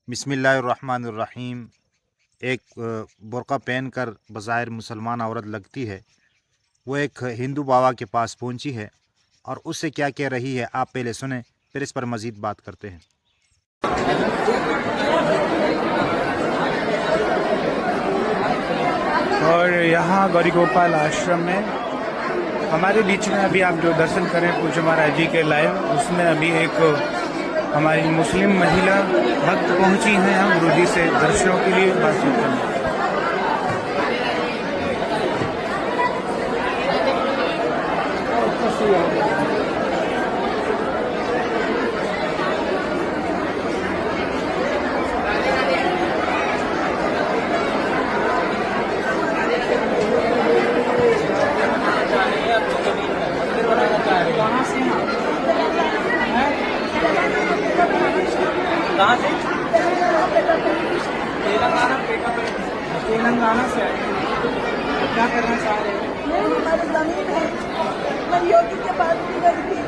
बिस्मिल्लाहिर्रहमानिर्रहीम। एक बुर्का पहन कर बज़ाहिर मुसलमान औरत लगती है, वो एक हिंदू बाबा के पास पहुंची है और उससे क्या कह रही है आप पहले सुने, फिर इस पर मज़ीद बात करते हैं। और यहाँ गौरी गोपाल आश्रम में हमारे बीच में अभी आप जो दर्शन करें पूज्य महाराज जी के लाइव, उसमें अभी एक हमारी मुस्लिम महिला भक्त पहुंची हैं हम गुरु जी से दर्शनों के लिए बातचीत करने। कहाँ से? तेलंगाना से आए। क्या करना चाह रहे हैं? हमारी जमीन है, मैं योगी के पास भी गई थी।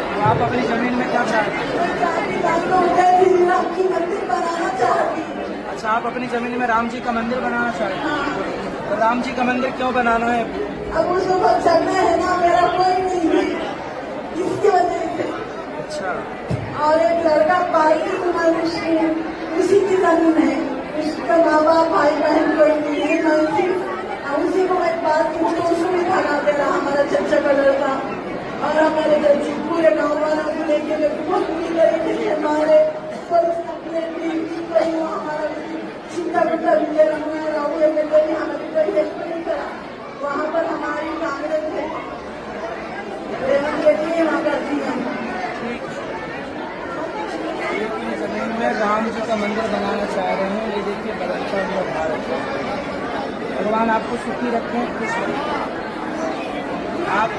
तो आप अपनी जमीन में क्या चाहते हैं? राम की मंदिर बनाना चाहती हूँ। अच्छा, आप अपनी जमीन में राम जी का मंदिर बनाना चाहते हैं? तो राम जी का मंदिर क्यों बनाना है? अब उसको चलना है ना, मेरा कोई नहीं है इसकी वजह से। अच्छा, और एक लड़का पाई हमारे उसी की जमीन है, उसका माँ बाप भाई बहन कोई नहीं है। मैं उसी को मैं बात की तो उसको भी खाना दे रहा हमारा चचा का लड़का। और हमारे जैसे पूरे गाँव वालों को लेके बहुत बुरी तरीके से मारे। और हमारा चिंता बुता भी हमारी कोई हेल्प नहीं करा। वहाँ पर हमारी कांग्रेस है, वहाँ करती है। अपनी जमीन में राम जी का मंदिर बनाना चाह रहे हैं। ये देखिए बदलता हुआ भारत। भगवान आपको सुखी रखें, खुश रखें। आप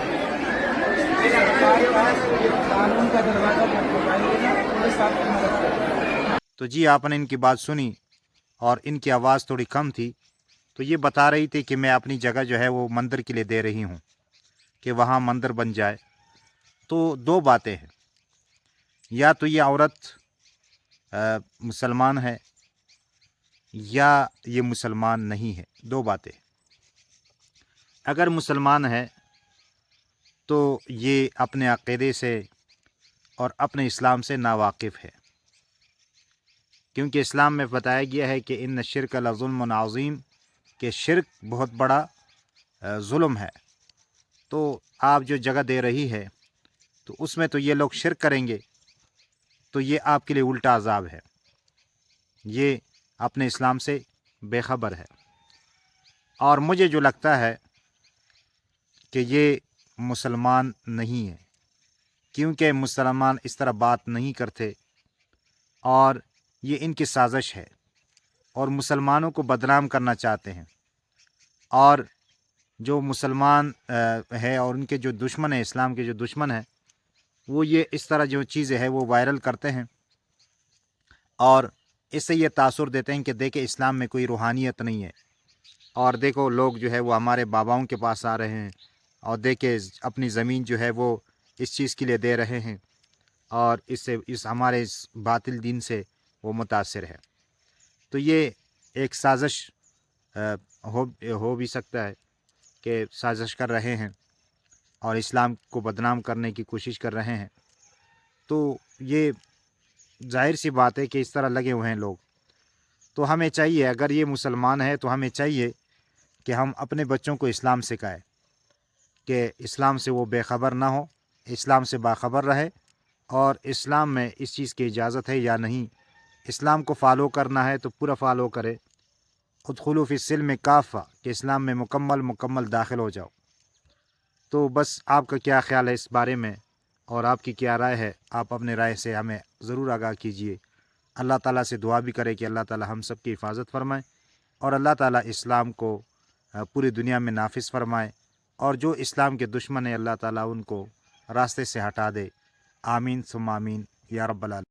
कानून का दरवाजा खटखटाइएगा, पुलिस आपकी मदद करेगी। तो जी आपने इनकी बात सुनी और इनकी आवाज़ थोड़ी कम थी, तो ये बता रही थी कि मैं अपनी जगह जो है वो मंदिर के लिए दे रही हूँ कि वहाँ मंदिर बन जाए। तो दो बातें हैं, या तो ये औरत मुसलमान है या ये मुसलमान नहीं है। दो बातें। अगर मुसलमान है तो ये अपने अक़ीदे से और अपने इस्लाम से नावाकिफ़ है, क्योंकि इस्लाम में बताया गया है कि इन्न शिर्क लज़ुल्मुन अज़ीम, कि शिर्क बहुत बड़ा जुल्म है। तो आप जो जगह दे रही है तो उसमें तो ये लोग शिर्क करेंगे, तो ये आपके लिए उल्टा अज़ाब है। ये अपने इस्लाम से बेखबर है। और मुझे जो लगता है कि ये मुसलमान नहीं है, क्योंकि मुसलमान इस तरह बात नहीं करते और ये इनकी साजिश है और मुसलमानों को बदनाम करना चाहते हैं। और जो मुसलमान है और उनके जो दुश्मन है, इस्लाम के जो दुश्मन है, वो ये इस तरह जो चीज़ें हैं वो वायरल करते हैं और इससे ये तासुर देते हैं कि देखे इस्लाम में कोई रूहानियत नहीं है। और देखो लोग जो है वो हमारे बाबाओं के पास आ रहे हैं और देखे अपनी ज़मीन जो है वो इस चीज़ के लिए दे रहे हैं और इससे इस हमारे इस बातिल दीन से वो मुतासिर है। तो ये एक साजिश हो भी सकता है कि साजिश कर रहे हैं और इस्लाम को बदनाम करने की कोशिश कर रहे हैं। तो ये जाहिर सी बात है कि इस तरह लगे हुए हैं लोग। तो हमें चाहिए, अगर ये मुसलमान है तो हमें चाहिए कि हम अपने बच्चों को इस्लाम सिखाएं, कि इस्लाम से वो बेखबर ना हो, इस्लाम से बाखबर रहे और इस्लाम में इस चीज़ की इजाज़त है या नहीं। इस्लाम को फ़ॉलो करना है तो पूरा फ़ॉलो करे। उदखुलू फ़िस्सिल्म काफ़ा, कि इस्लाम में मुकम्मल दाखिल हो जाओ। तो बस आपका क्या ख़्याल है इस बारे में और आपकी क्या राय है? आप अपने राय से हमें ज़रूर आगाह कीजिए। अल्लाह ताला से दुआ भी करें कि अल्लाह ताला हम सब की हिफाजत फरमाए और अल्लाह ताला इस्लाम को पूरी दुनिया में नाफिज फरमाए और जो इस्लाम के दुश्मन है अल्लाह ताला उनको रास्ते से हटा दे। आमीन सुम्मा आमीन या रब्बल आलमीन।